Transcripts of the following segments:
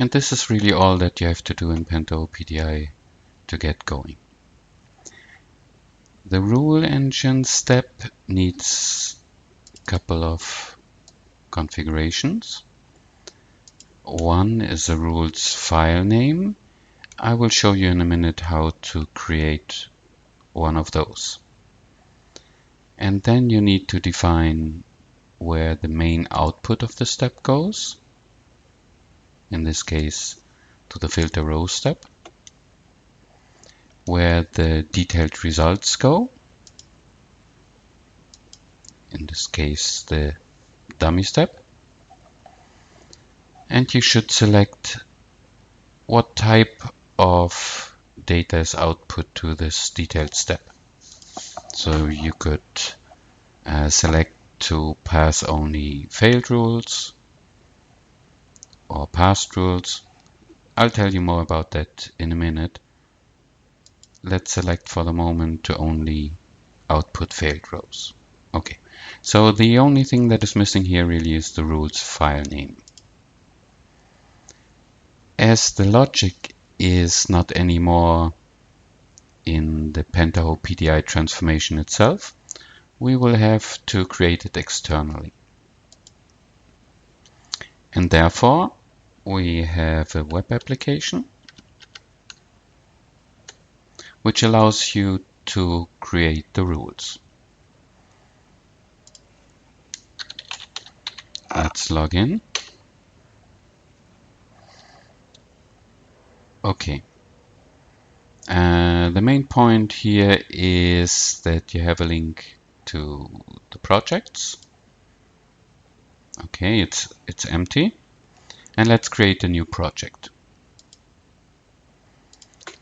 And this is really all that you have to do in PentaOPDI to get going. The rule engine step needs a couple of configurations. One is the rules file name. I will show you in a minute how to create one of those. And then you need to define where the main output of the step goes. In this case, to the filter row step. Where the detailed results go. In this case, the dummy step. And you should select what type of data is output to this detailed step. So you could select to pass only failed rules or passed rules. I'll tell you more about that in a minute. Let's select for the moment to only output failed rows. Okay, so the only thing that is missing here really is the rules file name. As the logic is not anymore in the PentaOPDI transformation itself, we will have to create it externally. And therefore, we have a web application which allows you to create the rules. Let's log in. Okay. The main point here is that you have a link to the projects. Okay, it's empty. And let's create a new project.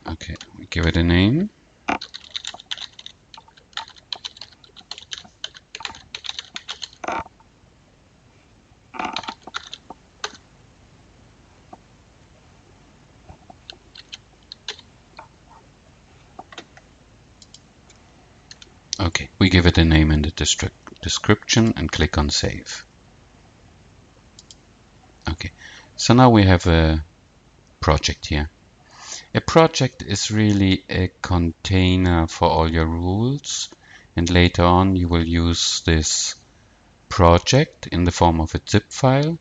Okay, we give it a name. Okay, we give it a name in the description and click on Save. Okay, so now we have a project here. A project is really a container for all your rules, and later on you will use this project in the form of a zip file,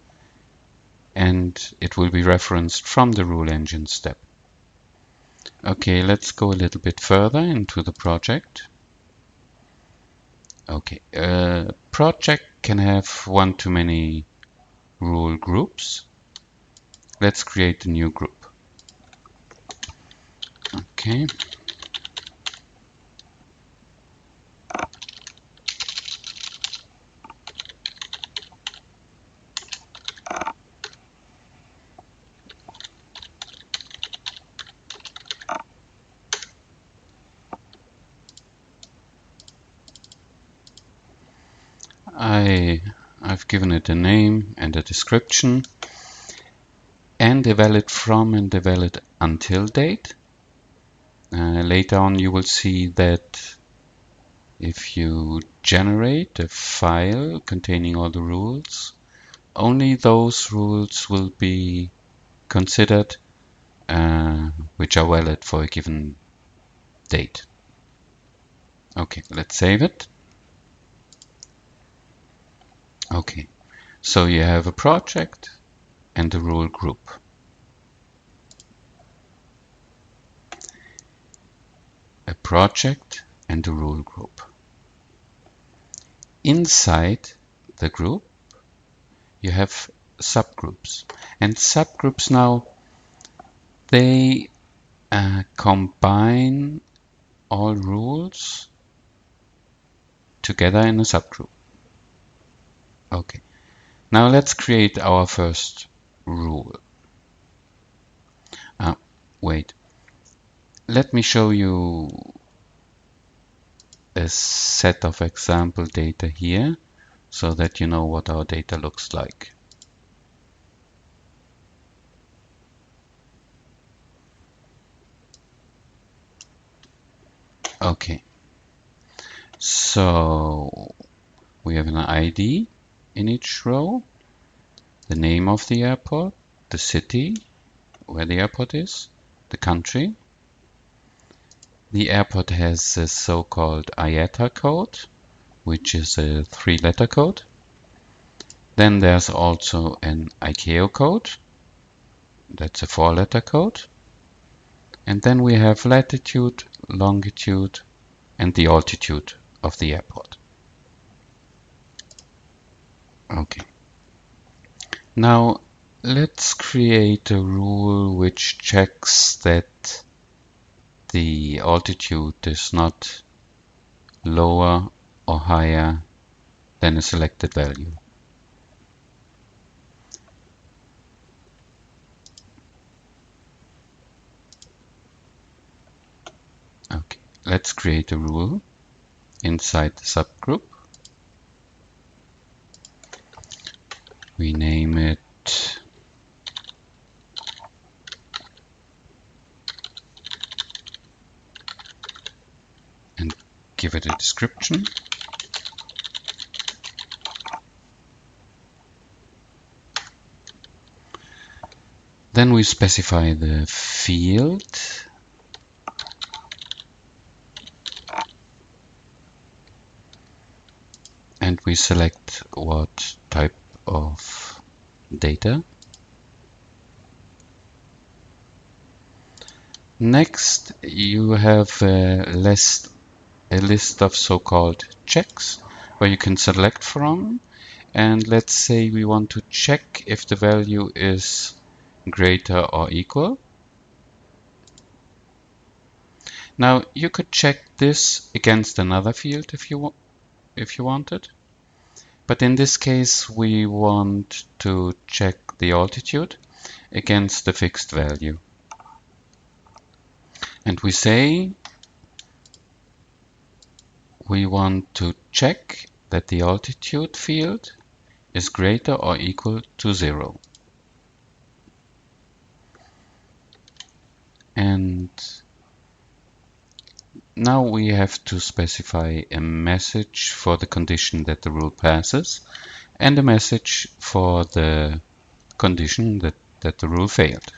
and it will be referenced from the rule engine step. Okay, let's go a little bit further into the project. Okay, a project can have one too many rule groups. Let's create a new group. Okay. I've given it a name and a description and a valid from and a valid until date. Later on you will see that if you generate a file containing all the rules, only those rules will be considered which are valid for a given date. Okay, let's save it. Okay, so you have a project and a rule group. A project and a rule group. Inside the group you have subgroups, and subgroups now they combine all rules together in a subgroup. Okay, now let's create our first rule. Wait, let me show you a set of example data here so that you know what our data looks like. Okay, so we have an ID in each row, the name of the airport, the city, where the airport is, the country. The airport has a so-called IATA code, which is a 3-letter code. Then there's also an ICAO code, that's a 4-letter code. And then we have latitude, longitude, and the altitude of the airport. Okay. Now let's create a rule which checks that the altitude is not lower or higher than a selected value. Okay, let's create a rule inside the subgroup. We name it and give it a description. Then we specify the field. And we select what type of data. Next, you have a list of so-called checks where you can select from. And let's say we want to check if the value is greater or equal. Now you could check this against another field if you wanted. But in this case, we want to check the altitude against the fixed value. And we say we want to check that the altitude field is greater or equal to 0. And now we have to specify a message for the condition that the rule passes and a message for the condition that the rule failed.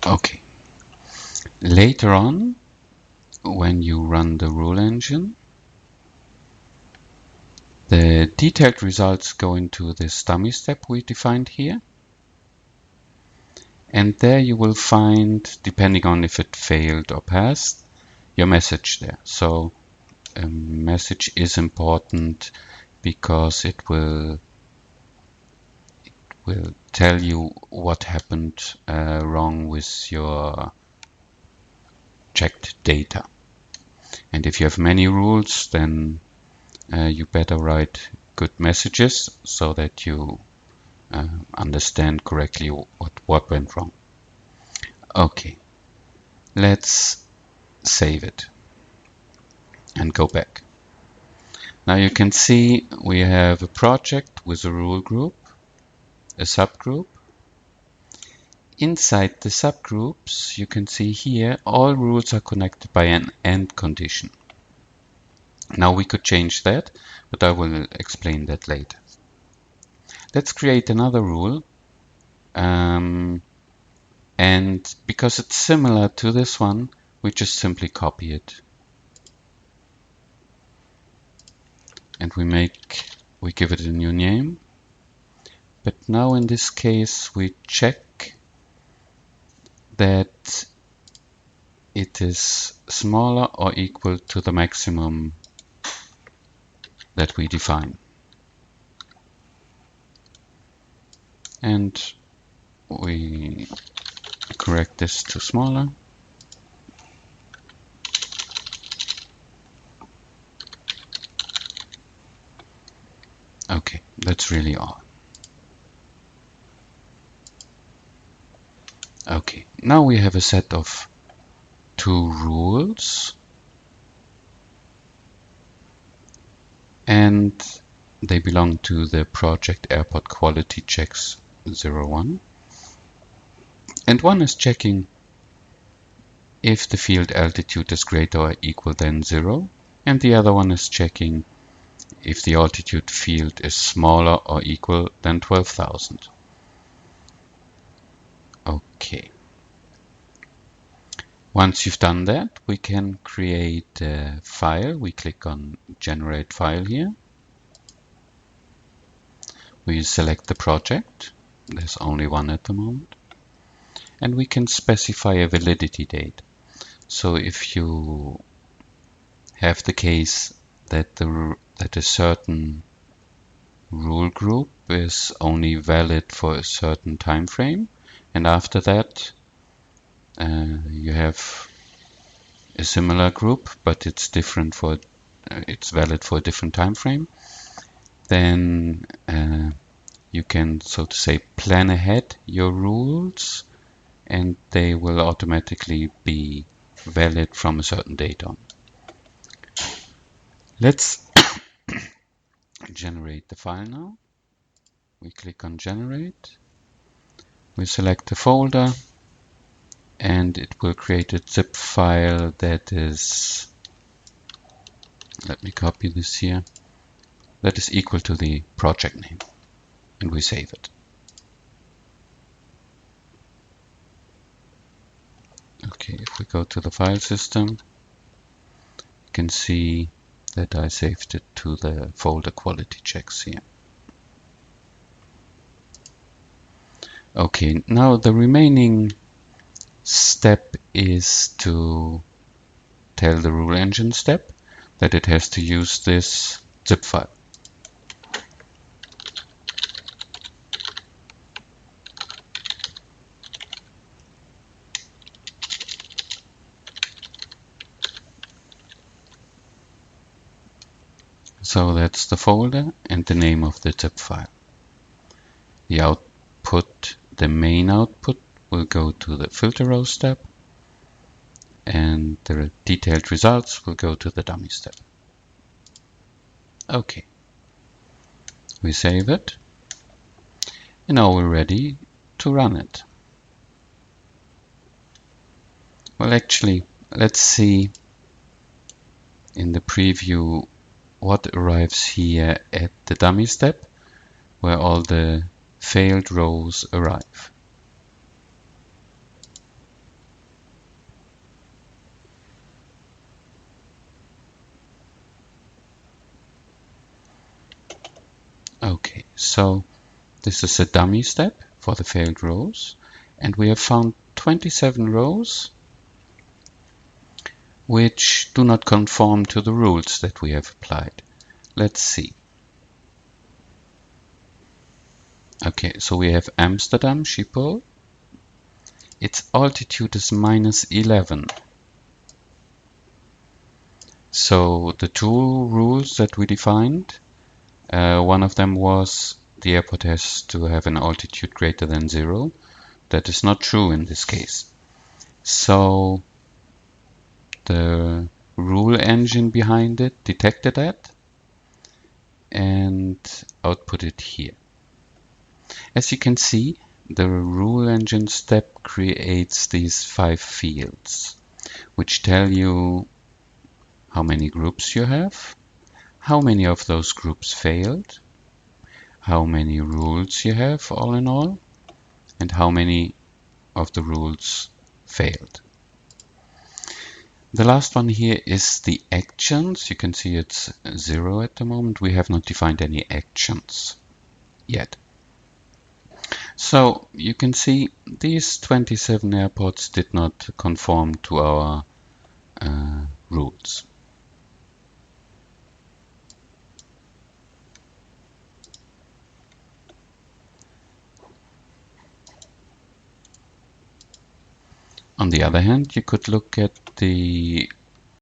Okay. Later on, when you run the rule engine, the detailed results go into this dummy step we defined here. And there you will find, depending on if it failed or passed, your message there. So a message is important because it will tell you what happened wrong with your checked data. And if you have many rules, then you better write good messages so that you understand correctly what went wrong. Okay, let's save it and go back. Now you can see we have a project with a rule group, a subgroup. Inside the subgroups, you can see here all rules are connected by an AND condition. Now we could change that, but I will explain that later. Let's create another rule, and because it's similar to this one, we just simply copy it. And we give it a new name. But now in this case, we check that it is smaller or equal to the maximum that we define. And we correct this to smaller. Okay, that's really all. Okay, now we have a set of 2 rules, and they belong to the project Airport Quality Checks 01. And one is checking if the field altitude is greater or equal than 0, and the other one is checking if the altitude field is smaller or equal than 12,000. Okay. Once you've done that, we can create a file. We click on Generate File here. We select the project. There's only one at the moment. And we can specify a validity date. So if you have the case that a certain rule group is only valid for a certain time frame, and after that you have a similar group, but it's different for it's valid for a different time frame, then you can, so to say, plan ahead your rules, and they will automatically be valid from a certain date on. Let's generate the file now. We click on Generate. We select the folder, and it will create a zip file that is, let me copy this here, that is equal to the project name, and we save it. Okay, if we go to the file system, you can see that I saved it to the folder Quality Checks here. Okay, now the remaining step is to tell the rule engine step that it has to use this zip file. So that's the folder and the name of the zip file. The output, the main output, will go to the filter row step, and the detailed results will go to the dummy step. Okay, we save it, and now we're ready to run it. Well, actually, let's see in the preview what arrives here at the dummy step, where all the failed rows arrive. Okay, so this is a dummy step for the failed rows, and we have found 27 rows which do not conform to the rules that we have applied. Let's see. Okay, so we have Amsterdam Schiphol. Its altitude is -11. So the 2 rules that we defined, one of them was the airport has to have an altitude greater than 0. That is not true in this case. So the rule engine behind it detected that and output it here. As you can see, the rule engine step creates these 5 fields, which tell you how many groups you have, how many of those groups failed, how many rules you have all in all, and how many of the rules failed. The last one here is the actions. You can see it's 0 at the moment. We have not defined any actions yet. So you can see these 27 airports did not conform to our rules. On the other hand, you could look at the